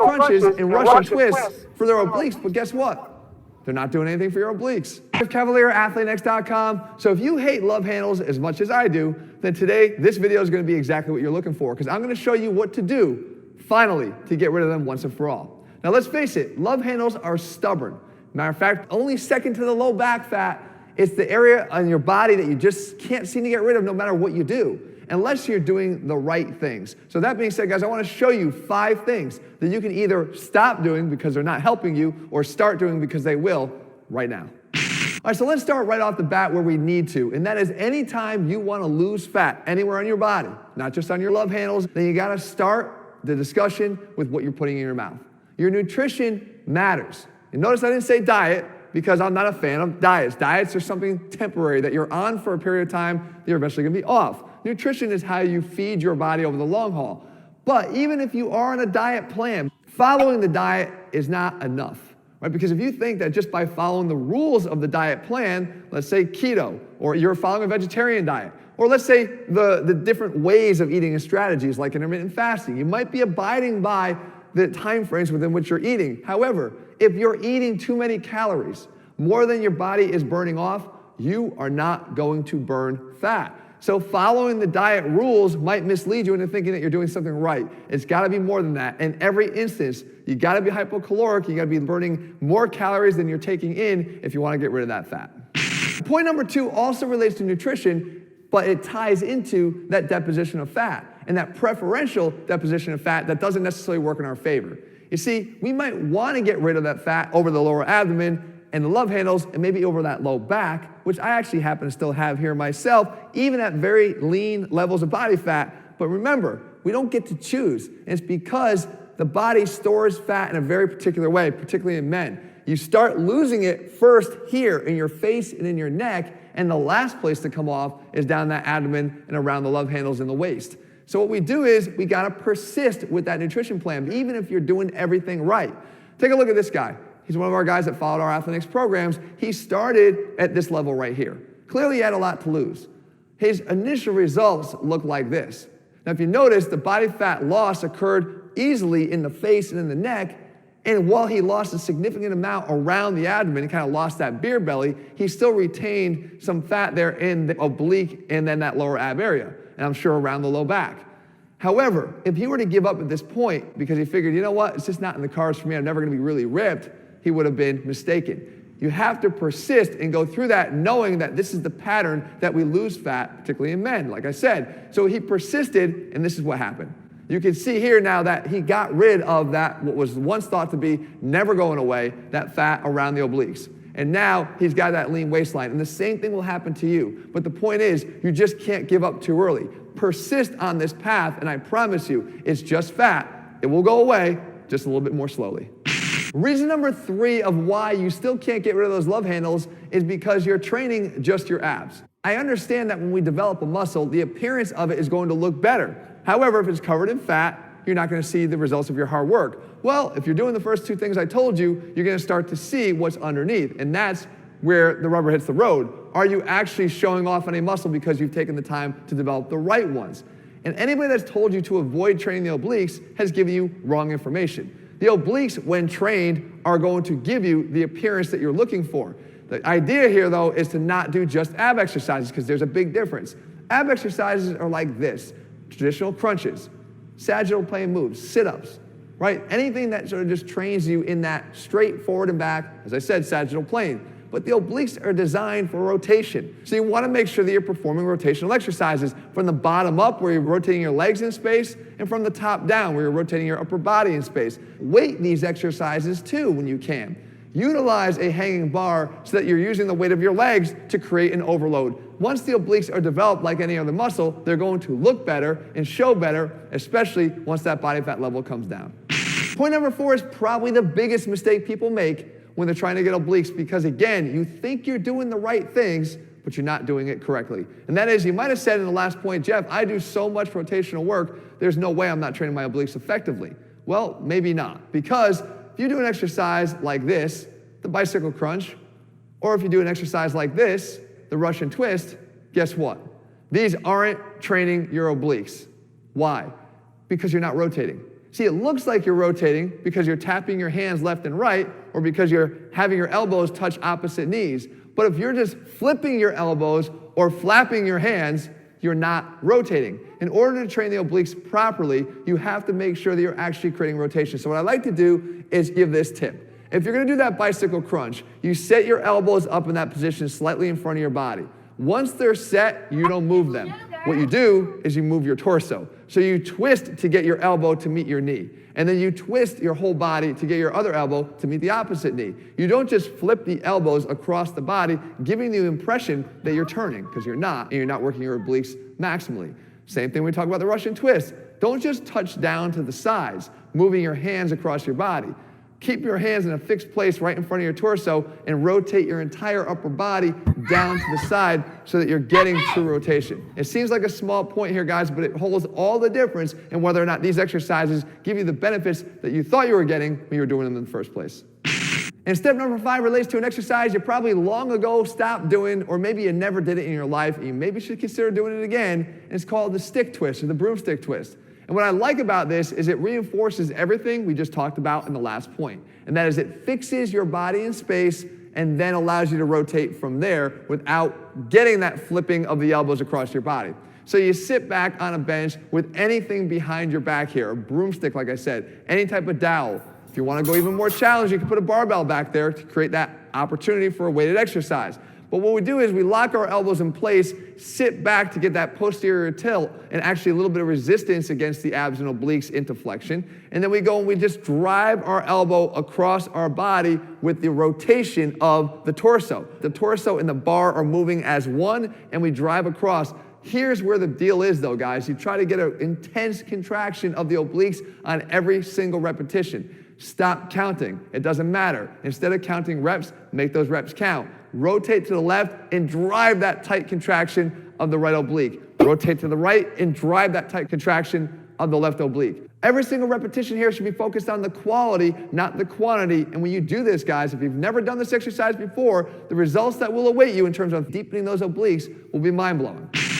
crunches and Russian twists for their obliques, but guess what? They're not doing anything for your obliques. CavalierAthleteX.com. So if you hate love handles as much as I do, then today this video is going to be exactly what you're looking for, because I'm going to show you what to do, finally, to get rid of them once and for all. Now let's face it, love handles are stubborn. Matter of fact, only second to the low back fat, it's the area on your body that you just can't seem to get rid of no matter what you do, unless you're doing the right things. So that being said, guys, I want to show you 5 things that you can either stop doing because they're not helping you, or start doing because they will right now. All right, so let's start right off the bat where we need to, and that is anytime you want to lose fat anywhere on your body, not just on your love handles, then you got to start the discussion with what you're putting in your mouth. Your nutrition matters. And notice I didn't say diet, because I'm not a fan of diets. Diets are something temporary that you're on for a period of time, you're eventually going to be off. Nutrition is how you feed your body over the long haul. But even if you are on a diet plan, following the diet is not enough, right? Because if you think that just by following the rules of the diet plan, let's say keto, or you're following a vegetarian diet, or let's say the different ways of eating and strategies like intermittent fasting, you might be abiding by the time frames within which you're eating. However, if you're eating too many calories, more than your body is burning off, you are not going to burn fat. So following the diet rules might mislead you into thinking that you're doing something right. It's got to be more than that. In every instance, you got to be hypocaloric. You got to be burning more calories than you're taking in if you want to get rid of that fat. Point number 2 also relates to nutrition, but it ties into that deposition of fat, and that preferential deposition of fat that doesn't necessarily work in our favor. You see, we might want to get rid of that fat over the lower abdomen and the love handles, and maybe over that low back, which I actually happen to still have here myself, even at very lean levels of body fat. But remember, we don't get to choose. And it's because the body stores fat in a very particular way, particularly in men. You start losing it first here in your face and in your neck, and the last place to come off is down that abdomen and around the love handles in the waist. So what we do is we gotta persist with that nutrition plan, even if you're doing everything right. Take a look at this guy. He's one of our guys that followed our Athletics programs. He started at this level right here. Clearly he had a lot to lose. His initial results look like this. Now if you notice, the body fat loss occurred easily in the face and in the neck, and while he lost a significant amount around the abdomen and kind of lost that beer belly, he still retained some fat there in the oblique and then that lower ab area, and I'm sure around the low back. However, if he were to give up at this point because he figured, you know what, it's just not in the cards for me, I'm never going to be really ripped, he would have been mistaken. You have to persist and go through that knowing that this is the pattern that we lose fat, particularly in men, like I said. So he persisted, and this is what happened. You can see here now that he got rid of that, what was once thought to be never going away, that fat around the obliques. And now he's got that lean waistline. And the same thing will happen to you. But the point is, you just can't give up too early. Persist on this path, and I promise you, it's just fat. It will go away, just a little bit more slowly. Reason number 3 of why you still can't get rid of those love handles is because you're training just your abs. I understand that when we develop a muscle, the appearance of it is going to look better. However, if it's covered in fat, you're not going to see the results of your hard work. Well, if you're doing the first 2 things I told you, you're going to start to see what's underneath, and that's where the rubber hits the road. Are you actually showing off any muscle because you've taken the time to develop the right ones? And anybody that's told you to avoid training the obliques has given you wrong information. The obliques, when trained, are going to give you the appearance that you're looking for. The idea here, though, is to not do just ab exercises, because there's a big difference. Ab exercises are like this: traditional crunches, sagittal plane moves, sit-ups, right? Anything that sort of just trains you in that straight forward and back, as I said, sagittal plane. But the obliques are designed for rotation. So you want to make sure that you're performing rotational exercises from the bottom up, where you're rotating your legs in space, and from the top down, where you're rotating your upper body in space. Weight these exercises too when you can. Utilize a hanging bar so that you're using the weight of your legs to create an overload. Once the obliques are developed like any other muscle, they're going to look better and show better, especially once that body fat level comes down. Point number 4 is probably the biggest mistake people make when they're trying to get obliques, because again, you think you're doing the right things, but you're not doing it correctly. And that is, you might have said in the last point, Jeff, I do so much rotational work, there's no way I'm not training my obliques effectively. Well, maybe not, because if you do an exercise like this, the bicycle crunch, or if you do an exercise like this, the Russian twist, guess what? These aren't training your obliques. Why? Because you're not rotating. See, it looks like you're rotating because you're tapping your hands left and right, or because you're having your elbows touch opposite knees. But if you're just flipping your elbows or flapping your hands, you're not rotating. In order to train the obliques properly, you have to make sure that you're actually creating rotation. So what I like to do is give this tip. If you're gonna do that bicycle crunch, you set your elbows up in that position slightly in front of your body. Once they're set, you don't move them. What you do is you move your torso. So you twist to get your elbow to meet your knee. And then you twist your whole body to get your other elbow to meet the opposite knee. You don't just flip the elbows across the body, giving the impression that you're turning, because you're not, and you're not working your obliques maximally. Same thing when we talk about the Russian twist. Don't just touch down to the sides, moving your hands across your body. Keep your hands in a fixed place right in front of your torso and rotate your entire upper body down to the side so that you're getting true rotation. It seems like a small point here, guys, but it holds all the difference in whether or not these exercises give you the benefits that you thought you were getting when you were doing them in the first place. And step number 5 relates to an exercise you probably long ago stopped doing, or maybe you never did it in your life, and you maybe should consider doing it again, and it's called the stick twist, or the broomstick twist. And what I like about this is it reinforces everything we just talked about in the last point. And that is it fixes your body in space and then allows you to rotate from there without getting that flipping of the elbows across your body. So you sit back on a bench with anything behind your back here, a broomstick, like I said, any type of dowel. If you want to go even more challenging, you can put a barbell back there to create that opportunity for a weighted exercise. But what we do is we lock our elbows in place, sit back to get that posterior tilt and actually a little bit of resistance against the abs and obliques into flexion. And then we go and we just drive our elbow across our body with the rotation of the torso. The torso and the bar are moving as one, and we drive across. Here's where the deal is though, guys. You try to get an intense contraction of the obliques on every single repetition. Stop counting. It doesn't matter. Instead of counting reps, make those reps count. Rotate to the left and drive that tight contraction of the right oblique. Rotate to the right and drive that tight contraction of the left oblique. Every single repetition here should be focused on the quality, not the quantity. And when you do this, guys, if you've never done this exercise before, the results that will await you in terms of deepening those obliques will be mind-blowing.